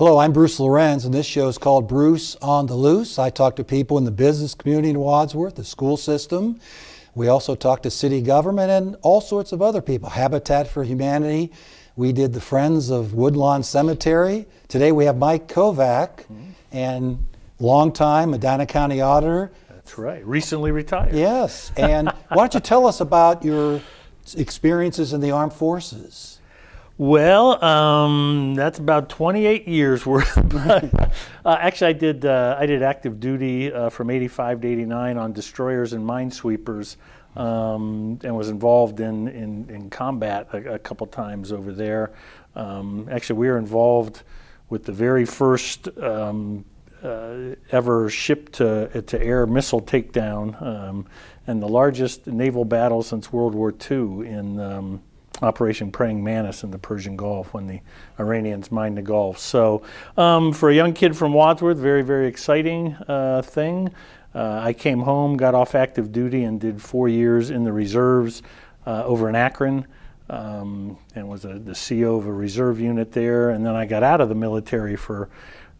Hello, I'm Bruce Lorincz, and this show is called Bruce on the Loose. I talk to people in the business community in Wadsworth, the school system. We also talk to city government and all sorts of other people. Habitat for Humanity. We did the Friends of Woodlawn Cemetery. Today we have Mike Kovack, and longtime Medina County Auditor. That's right, recently retired. Yes, and why don't you tell us about your experiences in the armed forces? Well, that's about 28 years worth. Actually, I did active duty from 85 to 89 on destroyers and minesweepers, and was involved in combat a couple times over there. Actually, we were involved with the very first ever ship-to-air missile takedown, and the largest naval battle since World War II in Operation Praying Mantis in the Persian Gulf when the Iranians mined the Gulf. So for a young kid from Wadsworth, very, very exciting thing. I came home, got off active duty, and did 4 years in the reserves over in Akron, and was the CO of a reserve unit there. And then I got out of the military for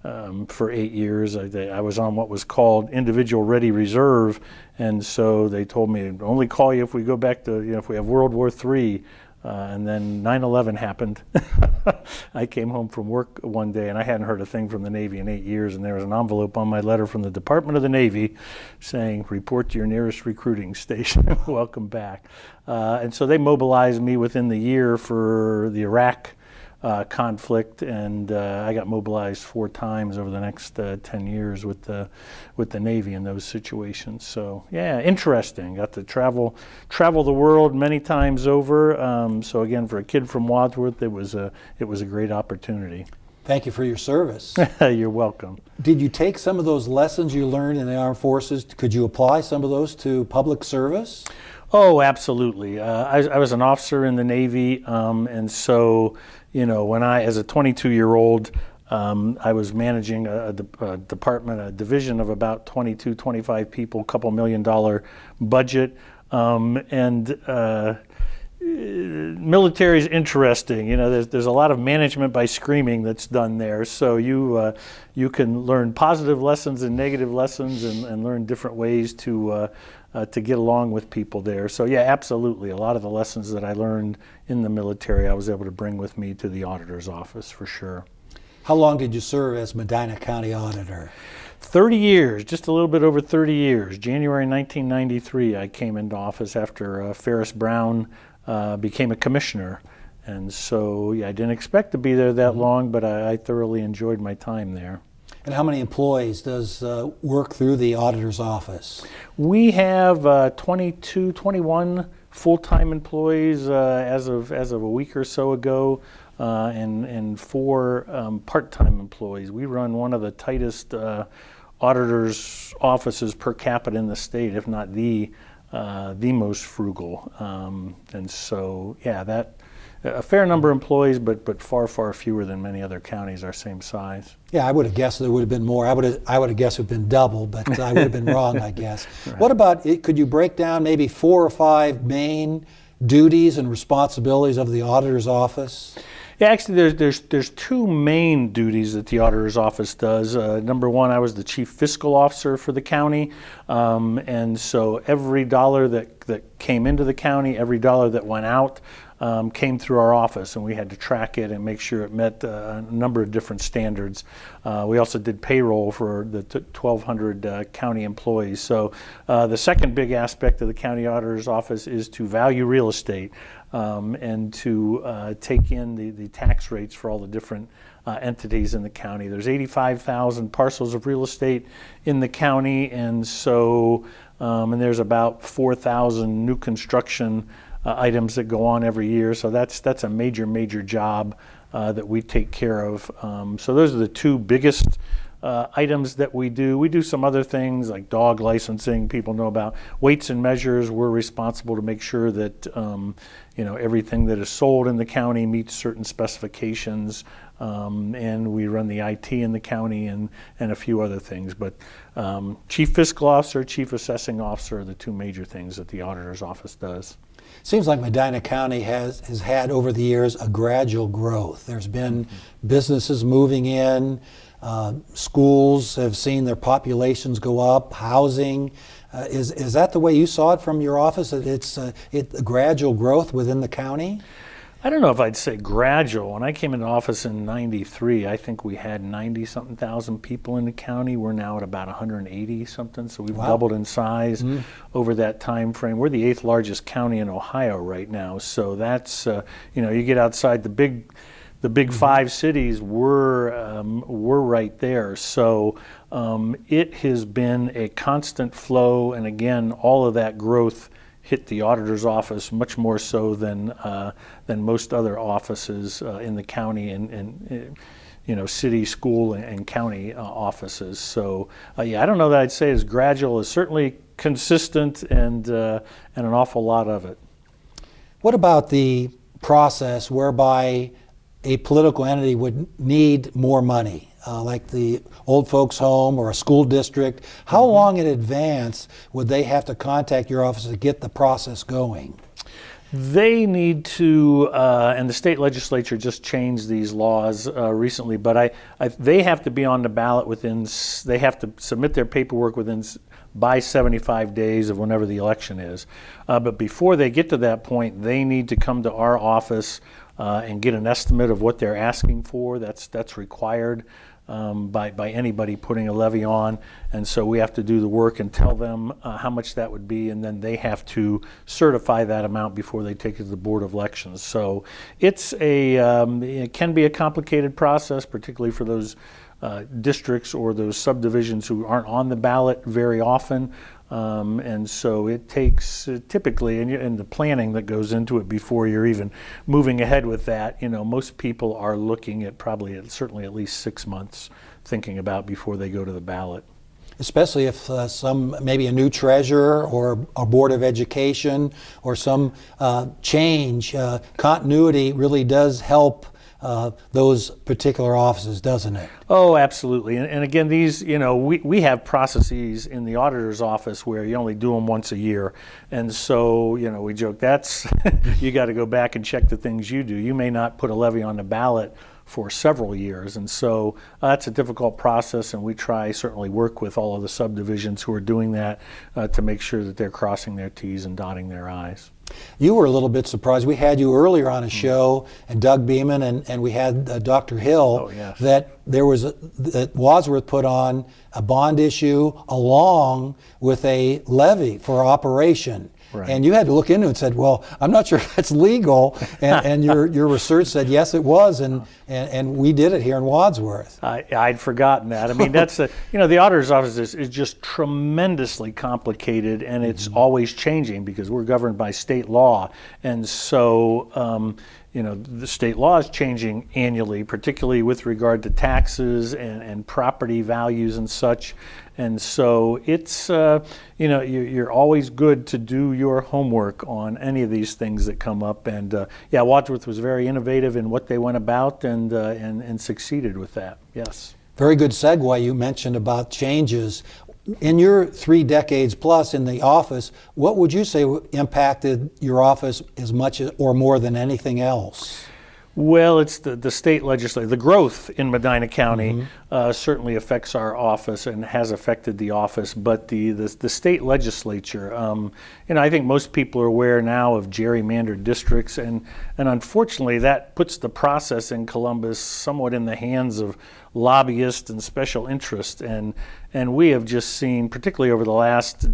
8 years. I was on what was called Individual Ready Reserve, and so they told me only call you if we go back to, if we have World War III. And then 9/11 happened. I came home from work one day and I hadn't heard a thing from the Navy in 8 years, and there was an envelope on my letter from the Department of the Navy saying, report to your nearest recruiting station. Welcome back. And so they mobilized me within the year for the Iraq conflict, and I got mobilized 4 times over the next 10 years with the Navy in those situations. So yeah, interesting. Got to travel the world many times over. So again, for a kid from Wadsworth, it was a great opportunity. Thank you for your service. You're welcome. Did you take some of those lessons you learned in the armed forces? Could you apply some of those to public service? Oh, absolutely. I was an officer in the Navy, and so, when as a 22-year-old, I was managing a department, a division of about 22, 25 people, $2 million budget, military is interesting. There's a lot of management by screaming that's done there. So you can learn positive lessons and negative lessons, and learn different ways to get along with people there. So yeah, absolutely. A lot of the lessons that I learned in the military, I was able to bring with me to the auditor's office for sure. How long did you serve as Medina County Auditor? 30 years, just a little bit over 30 years. January 1993, I came into office after Ferris Brown became a commissioner. And so yeah, I didn't expect to be there that long, but I thoroughly enjoyed my time there. And how many employees does work through the auditor's office? We have 21 full-time employees as of a week or so ago, and 4 part-time employees. We run one of the tightest auditor's offices per capita in the state, if not the most frugal. And so yeah, a fair number of employees, but far, far fewer than many other counties our same size. Yeah, I would have guessed there would have been more. I would have guessed it would have been double, but I would have been wrong, I guess. Right. What about, could you break down maybe 4 or 5 main duties and responsibilities of the auditor's office? Yeah, actually, there's 2 main duties that the auditor's office does. Number one, I was the chief fiscal officer for the county, and so every dollar that came into the county, every dollar that went out, came through our office, and we had to track it and make sure it met a number of different standards. We also did payroll for the 1,200 county employees. So the second big aspect of the county auditor's office is to value real estate, and to take in the tax rates for all the different entities in the county. There's 85,000 parcels of real estate in the county, and so and there's about 4,000 new construction items that go on every year. So that's a major job that we take care of. So those are the 2 biggest items that we do. We do some other things like dog licensing. People know about weights and measures. We're responsible to make sure that everything that is sold in the county meets certain specifications, and we run the IT in the county and a few other things. But chief fiscal officer, chief assessing officer are the 2 major things that the auditor's office does. Seems like Medina County has had over the years a gradual growth. There's been businesses moving in, schools have seen their populations go up, housing. Is that the way you saw it from your office? That it's a gradual growth within the county? I don't know if I'd say gradual. When I came into office in '93, I think we had 90-something thousand people in the county. We're now at about 180-something, so we've doubled in size over that time frame. We're the 8th largest county in Ohio right now, so that's, you get outside the big 5 cities, we're right there. So it has been a constant flow, and again, all of that growth hit the auditor's office much more so than most other offices in the county and city, school, and county offices. So I don't know that I'd say it's gradual. It's certainly consistent and an awful lot of it. What about the process whereby a political entity would need more money? Like the old folks home or a school district, how long in advance would they have to contact your office to get the process going? They need to, and the state legislature just changed these laws recently, but they have to be on the ballot they have to submit their paperwork by 75 days of whenever the election is. But before they get to that point, they need to come to our office and get an estimate of what they're asking for. That's required by anybody putting a levy on, and so we have to do the work and tell them how much that would be, and then they have to certify that amount before they take it to the Board of Elections. So it can be a complicated process, particularly for those districts or those subdivisions who aren't on the ballot very often. And so it takes typically, and the planning that goes into it before you're even moving ahead with that, most people are looking at certainly at least 6 months thinking about before they go to the ballot. Especially if maybe a new treasurer or a board of education or some change, continuity really does help those particular offices, doesn't it? Oh, absolutely. And again, these, we have processes in the auditor's office where you only do them once a year. And so, we joke, that's, you got to go back and check the things you do. You may not put a levy on the ballot for several years. And so that's a difficult process, and we certainly work with all of the subdivisions who are doing that to make sure that they're crossing their T's and dotting their I's. You were a little bit surprised. We had you earlier on a show, and Doug Beeman, and we had Dr. Hill, that that Wadsworth put on a bond issue along with a levy for operation. Right. And you had to look into it and said, well, I'm not sure if that's legal. And your research said, yes, it was. And we did it here in Wadsworth. I'd forgotten that. I mean, that's the auditor's office is just tremendously complicated, and it's always changing because we're governed by state law. And so, the state law is changing annually, particularly with regard to taxes and property values and such. And so it's, you're always good to do your homework on any of these things that come up. And Wadsworth was very innovative in what they went about and succeeded with that. Yes. Very good segue. You mentioned about changes. In your 3 decades plus in the office, what would you say impacted your office as much or more than anything else? Well, it's the state legislature. The growth in Medina County certainly affects our office and has affected the office, but the state legislature, I think most people are aware now of gerrymandered districts, and unfortunately that puts the process in Columbus somewhat in the hands of lobbyists and special interests, and we have just seen, particularly over the last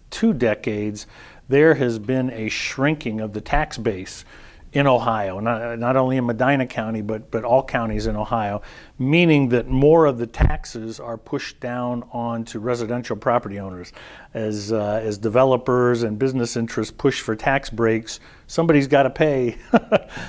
2 decades, there has been a shrinking of the tax base in Ohio, not only in Medina County, but all counties in Ohio, meaning that more of the taxes are pushed down onto residential property owners. As developers and business interests push for tax breaks, somebody's got to pay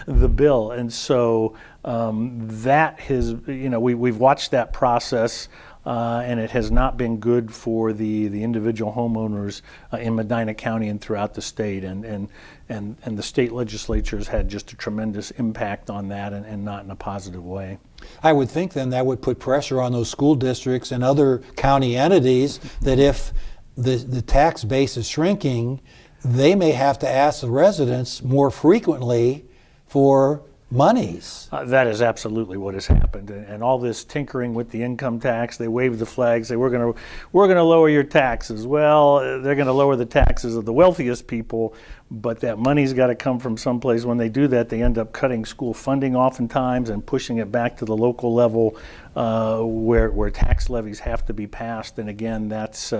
the bill. And so that has, we've watched that process, and it has not been good for the individual homeowners in Medina County and throughout the state. And the state legislature has had just a tremendous impact on that, and not in a positive way. I would think then that would put pressure on those school districts and other county entities that if the tax base is shrinking, they may have to ask the residents more frequently for monies. That is absolutely what has happened, and all this tinkering with the income tax. They wave the flag, say we're going to lower your taxes. Well, they're going to lower the taxes of the wealthiest people, but that money's got to come from someplace. When they do that, they end up cutting school funding oftentimes and pushing it back to the local level where tax levies have to be passed. And again, that's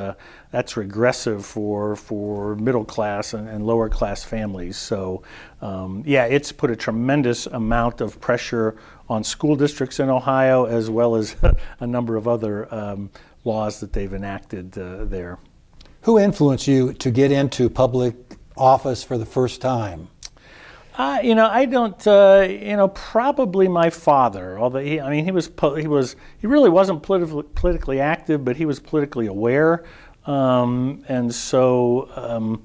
regressive for middle class and lower class families. So yeah, it's put a tremendous amount of pressure on school districts in Ohio, as well as a number of other laws that they've enacted there. Who influenced you to get into public office for the first time? I don't. Probably my father. Although he really wasn't politically active, but he was politically aware, and so.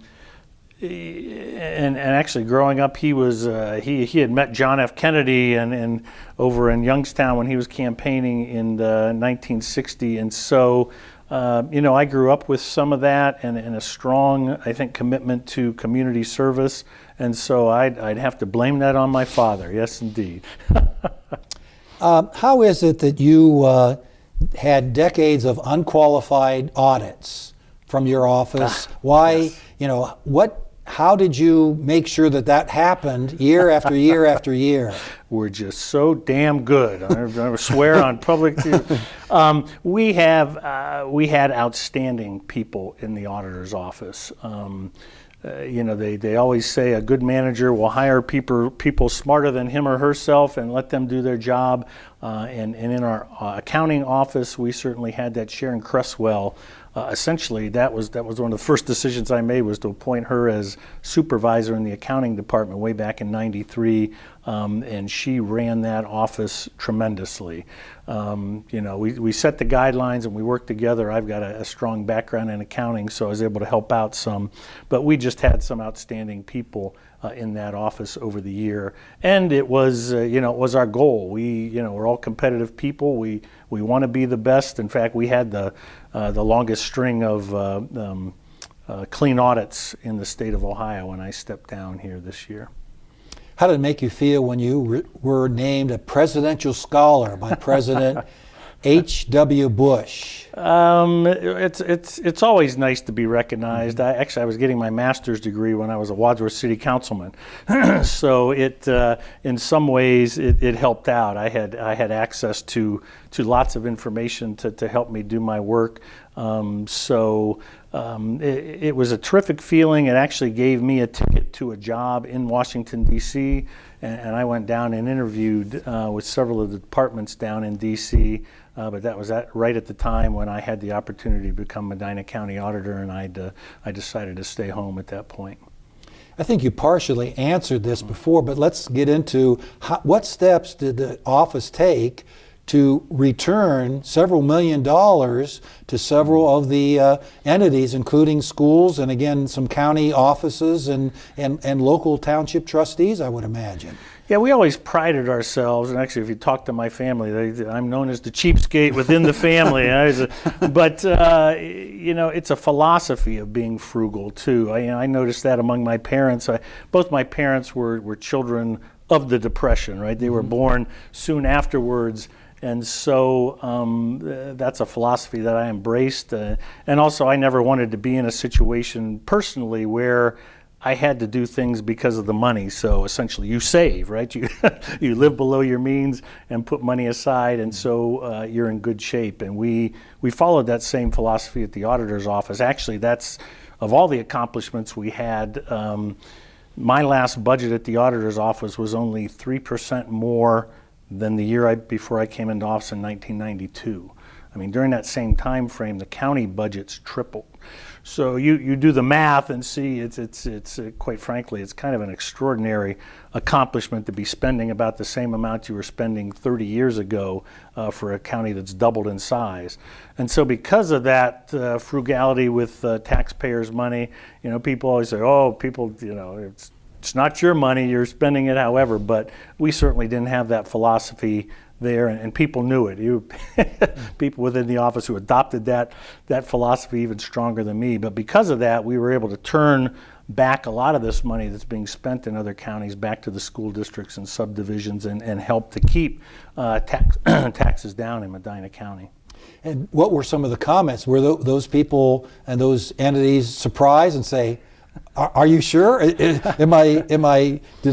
And actually, growing up, he had met John F. Kennedy and over in Youngstown when he was campaigning in 1960, and so. I grew up with some of that and a strong, I think, commitment to community service, and so I'd have to blame that on my father. Yes, indeed. How is it that you had decades of unqualified audits from your office? Why, yes. How did you make sure that happened year after year after year? We're just so damn good. I swear on public TV. We had outstanding people in the auditor's office. They always say a good manager will hire people smarter than him or herself and let them do their job. And in our accounting office, we certainly had that. Sharon Cresswell. Essentially, that was one of the first decisions I made, was to appoint her as supervisor in the accounting department way back in '93, and she ran that office tremendously. We set the guidelines and we worked together. I've got a strong background in accounting, so I was able to help out some. But we just had some outstanding people in that office over the year, and it was our goal. We're all competitive people. We want to be the best. In fact, we had the longest string of clean audits in the state of Ohio when I stepped down here this year. How did it make you feel when you were named a presidential scholar by President H.W. Bush? It's always nice to be recognized. I was getting my master's degree when I was a Wadsworth City councilman, so it in some ways it helped out. I had access to lots of information to help me do my work. It was a terrific feeling. It actually gave me a ticket to a job in Washington, D.C., and I went down and interviewed with several of the departments down in D.C., but that was right at the time when I had the opportunity to become Medina County Auditor, and I decided to stay home at that point. I think you partially answered this before, but let's get into what steps did the office take to return several $1 million to several of the entities, including schools and, again, some county offices and local township trustees, I would imagine. Yeah, we always prided ourselves, and actually if you talk to my family, I'm known as the cheapskate within the family. But it's a philosophy of being frugal too. I noticed that among my parents. Both my parents were children of the Depression, right? They were born soon afterwards. And so that's a philosophy that I embraced. And also, I never wanted to be in a situation personally where I had to do things because of the money. So essentially, you save, right? You live below your means and put money aside, and so you're in good shape. And we followed that same philosophy at the auditor's office. Actually, that's, of all the accomplishments we had, my last budget at the auditor's office was only 3% more than the year before I came into office in 1992. I mean, during that same time frame, the county budgets tripled. So you do the math and see it's quite frankly, it's kind of an extraordinary accomplishment to be spending about the same amount you were spending 30 years ago for a county that's doubled in size. And so because of that frugality with taxpayers' money, people always say, it's not your money, you're spending it however, but we certainly didn't have that philosophy there, and people knew it. People within the office who adopted that philosophy even stronger than me. But because of that, we were able to turn back a lot of this money that's being spent in other counties back to the school districts and subdivisions, and help to keep taxes down in Medina County. And what were some of the comments? Were those people and those entities surprised and say, "Are you sure? Did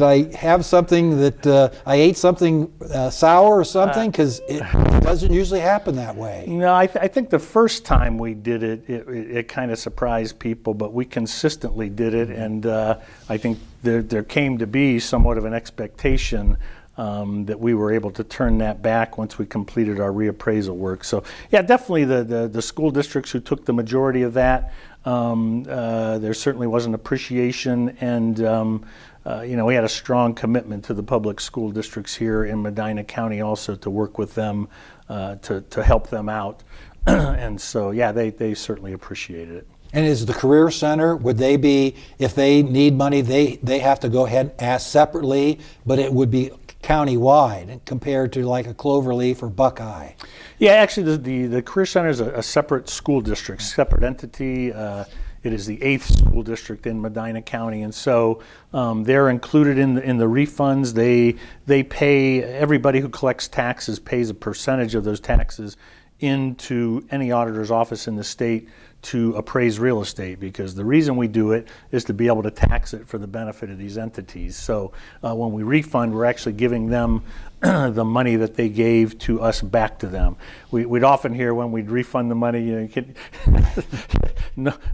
I have something that I ate something sour or something?" Because it doesn't usually happen that way. No, I think the first time we did it kind of surprised people, but we consistently did it, and I think there came to be somewhat of an expectation that we were able to turn that back once we completed our reappraisal work. So yeah, definitely the school districts who took the majority of that, there certainly was an appreciation, and we had a strong commitment to the public school districts here in Medina County also to work with them to help them out. And so yeah, they certainly appreciated it. And is the Career Center, would they be, if they need money, they have to go ahead and ask separately, but it would be county-wide compared to like a Cloverleaf or Buckeye? Yeah, actually the Career Center is a separate school district, separate entity. It is the 8th school district in Medina County, and so they're included in the refunds. They pay, everybody who collects taxes pays a percentage of those taxes into any auditor's office in the state to appraise real estate, because the reason we do it is to be able to tax it for the benefit of these entities. So when we refund, we're actually giving them the money that they gave to us back to them. We'd often hear when we'd refund the money,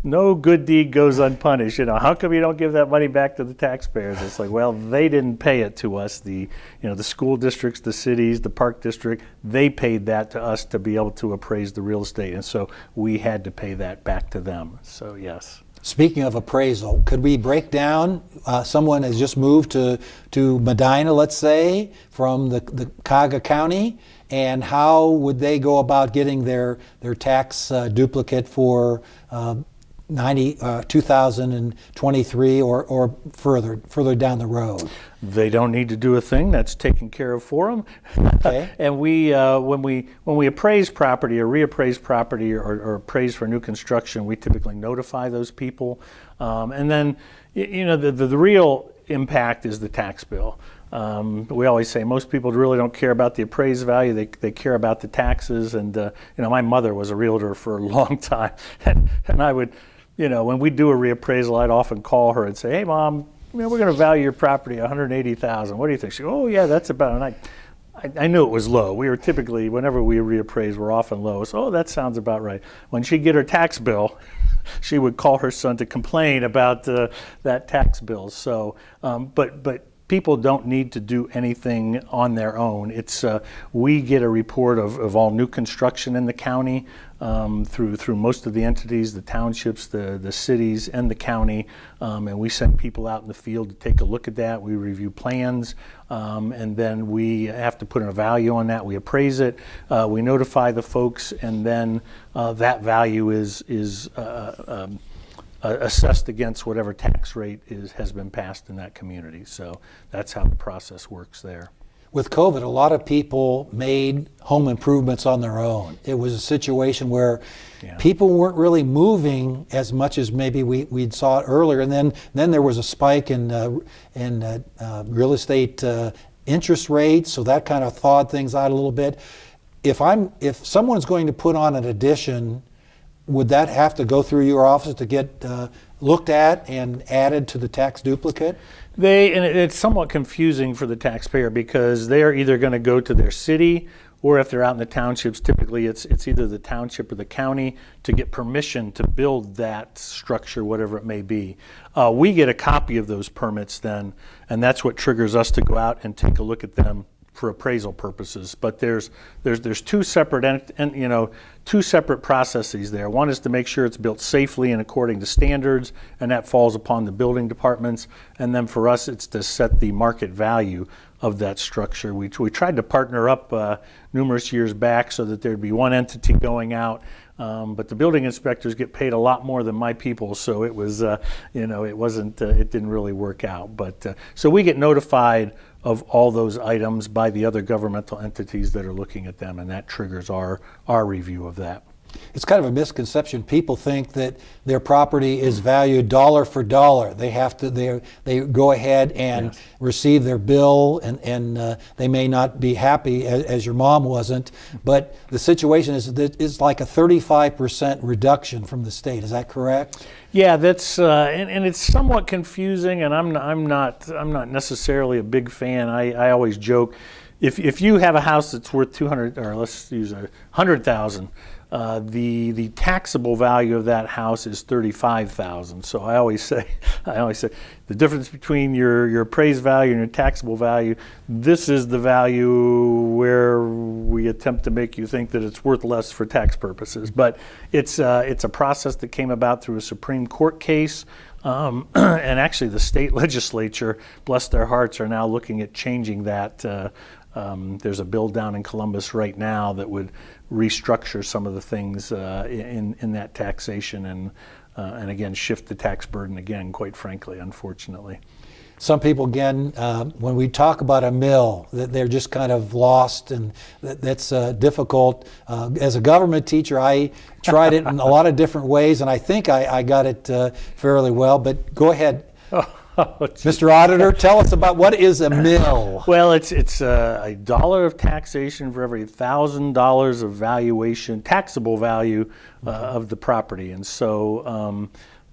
no good deed goes unpunished. How come you don't give that money back to the taxpayers? It's like, well, they didn't pay it to us. The school districts, the cities, the park district, they paid that to us to be able to appraise the real estate, and so we had to pay that back to them. So yes. Speaking of appraisal, could we break down, someone has just moved to Medina, let's say, from the Cuyahoga County, and how would they go about getting their tax duplicate for 2023 or further down the road? They don't need to do a thing. That's taken care of for them. Okay. And we, when we appraise property or reappraise property or appraise for new construction, we typically notify those people. And then, the real impact is the tax bill. We always say most people really don't care about the appraised value. They care about the taxes. And my mother was a realtor for a long time, and I would, when we do a reappraisal, I'd often call her and say, "Hey, Mom, we're going to value your property $180,000. What do you think?" She goes, "Oh yeah, that's about." And I knew it was low. We were typically, whenever we reappraise, we're often low. So, "Oh, that sounds about right." When she'd get her tax bill, she would call her son to complain about that tax bill. So, but people don't need to do anything on their own. It's we get a report of all new construction in the county through most of the entities, the townships, the cities, and the county, and we send people out in the field to take a look at that. We review plans, and then we have to put a value on that. We appraise it, we notify the folks, and then that value is assessed against whatever tax rate has been passed in that community. So that's how the process works there. With COVID, a lot of people made home improvements on their own. It was a situation where people weren't really moving as much as maybe we'd saw it earlier, and then there was a spike in real estate interest rates, so that kind of thawed things out a little bit. If someone's going to put on an addition, would that have to go through your office to get looked at and added to the tax duplicate? And it's somewhat confusing for the taxpayer, because they're either going to go to their city, or if they're out in the townships, typically it's either the township or the county to get permission to build that structure, whatever it may be. We get a copy of those permits then, and that's what triggers us to go out and take a look at them for appraisal purposes. But there's two separate two separate processes there. One is to make sure it's built safely and according to standards, and that falls upon the building departments. And then for us, it's to set the market value of that structure. We tried to partner up numerous years back so that there'd be one entity going out, but the building inspectors get paid a lot more than my people, so it was it didn't really work out. But so we get notified of all those items by the other governmental entities that are looking at them, and that triggers our review of that. It's kind of a misconception. People think that their property is valued dollar for dollar. They have to, they go ahead and Yes. receive their bill, and they may not be happy, as your mom wasn't. But the situation is that it's like a 35% reduction from the state. Is that correct? Yeah, that's and it's somewhat confusing, and I'm not necessarily a big fan. I always joke, if you have a house that's worth 200, or let's use 100,000. The taxable value of that house is 35,000. So I always say the difference between your appraised value and your taxable value. This is the value where we attempt to make you think that it's worth less for tax purposes. But it's a process that came about through a Supreme Court case. And actually, the state legislature, bless their hearts, are now looking at changing that. There's a bill down in Columbus right now that would restructure some of the things in that taxation and again shift the tax burden again, quite frankly, unfortunately. Some people, again, when we talk about a mill, that they're just kind of lost, and that's difficult. As a government teacher, I tried it in a lot of different ways, and I think I got it fairly well. But go ahead. Mr. Auditor, tell us about what is a mill. Well, it's $1 of taxation for every $1,000 of valuation, taxable value of the property, and so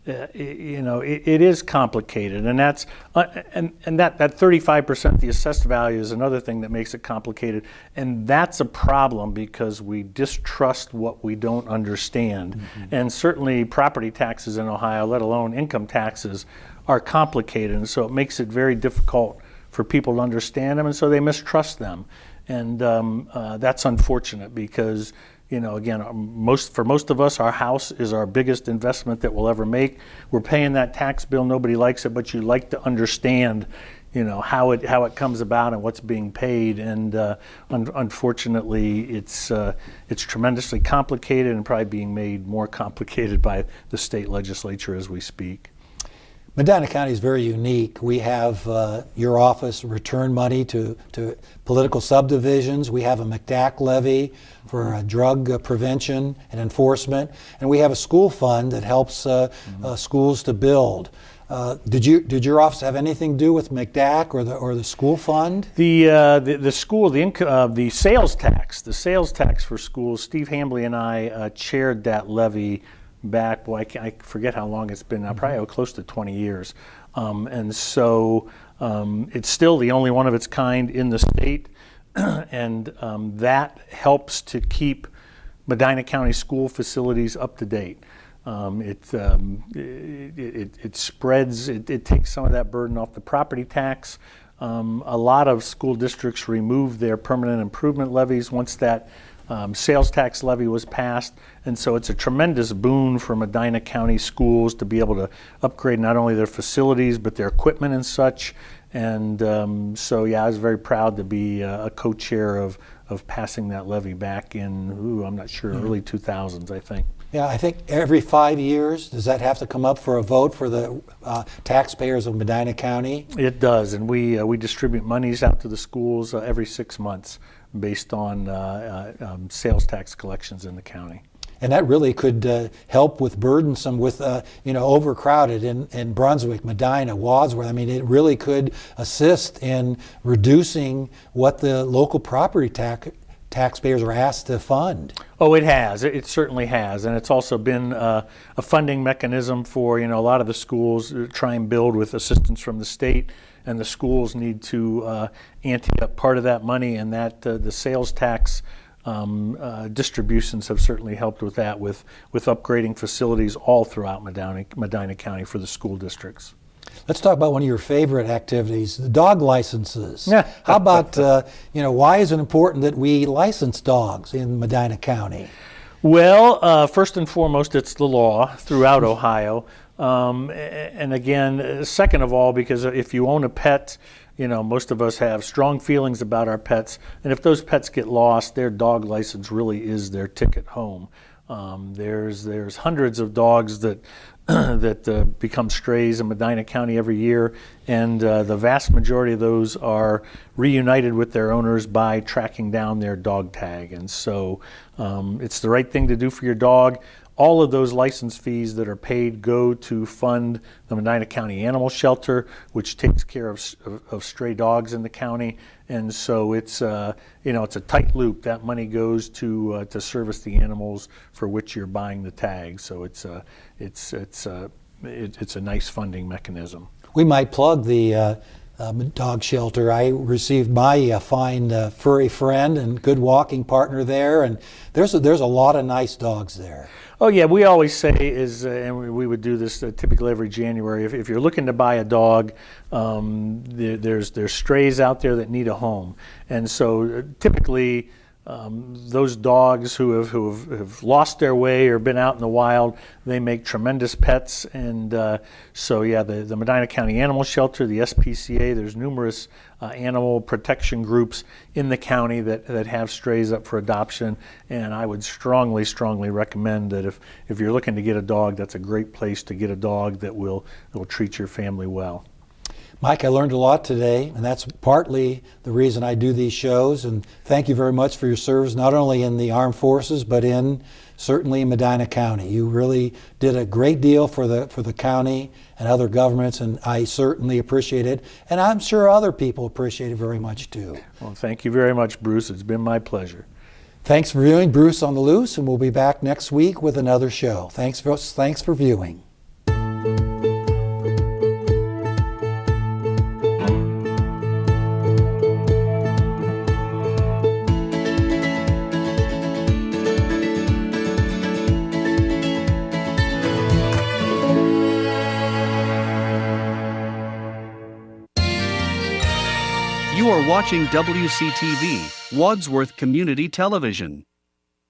it is complicated, and that's and that 35%, the assessed value, is another thing that makes it complicated, and that's a problem because we distrust what we don't understand, and certainly property taxes in Ohio, let alone income taxes, are complicated, and so it makes it very difficult for people to understand them, and so they mistrust them, and that's unfortunate because, again, for most of us, our house is our biggest investment that we'll ever make. We're paying that tax bill. Nobody likes it, but you like to understand, how it comes about and what's being paid. And unfortunately, it's tremendously complicated and probably being made more complicated by the state legislature as we speak. Medina County is very unique. We have your office return money to political subdivisions. We have a McDack levy for drug prevention and enforcement, and we have a school fund that helps schools to build. Did your office have anything to do with McDack or the school fund? The school, the sales tax for schools. Steve Hambley and I chaired that levy back, I forget how long it's been now, probably close to 20 years. And so it's still the only one of its kind in the state, and that helps to keep Medina County school facilities up to date. It spreads, it takes some of that burden off the property tax. A lot of school districts removed their permanent improvement levies once that sales tax levy was passed, and so it's a tremendous boon for Medina County schools to be able to upgrade not only their facilities but their equipment and such. And so yeah, I was very proud to be a co-chair of passing that levy back in, I'm not sure, early 2000s, I think. Yeah, I think every 5 years, does that have to come up for a vote for the taxpayers of Medina County? It does, and we distribute monies out to the schools every 6 months based on sales tax collections in the county. And that really could help with burdensome, with overcrowded in Brunswick, Medina, Wadsworth. I mean, it really could assist in reducing what the local property taxpayers are asked to fund. Oh, it has. It certainly has, and it's also been a funding mechanism for a lot of the schools try and build with assistance from the state, and the schools need to ante up part of that money, and that the sales tax distributions have certainly helped with that, with upgrading facilities all throughout Medina County for the school districts. Let's talk about one of your favorite activities, the dog licenses. Yeah. How about, why is it important that we license dogs in Medina County? Well, first and foremost, it's the law throughout Ohio. And again, second of all, because if you own a pet, most of us have strong feelings about our pets. And if those pets get lost, their dog license really is their ticket home. There's hundreds of dogs that that become strays in Medina County every year, and the vast majority of those are reunited with their owners by tracking down their dog tag. And so it's the right thing to do for your dog. All of those license fees that are paid go to fund the Medina County Animal Shelter, which takes care of stray dogs in the county. And so it's it's a tight loop. That money goes to service the animals for which you're buying the tag. So it's a nice funding mechanism. We might plug the dog shelter. I received my fine furry friend and good walking partner there, and there's a lot of nice dogs there. Oh yeah, we always say and we would do this typically every January. If you're looking to buy a dog, there's strays out there that need a home, and so typically those dogs who have lost their way or been out in the wild, they make tremendous pets. And so yeah, the Medina County Animal Shelter, the SPCA, there's numerous animal protection groups in the county that have strays up for adoption. And I would strongly recommend that if you're looking to get a dog, that's a great place to get a dog that will treat your family well. Mike, I learned a lot today, and that's partly the reason I do these shows. And thank you very much for your service, not only in the armed forces, but certainly in Medina County. You really did a great deal for the county and other governments, and I certainly appreciate it. And I'm sure other people appreciate it very much too. Well, thank you very much, Bruce. It's been my pleasure. Thanks for viewing Bruce on the Loose, and we'll be back next week with another show. Thanks for viewing. You are watching WCTV, Wadsworth Community Television.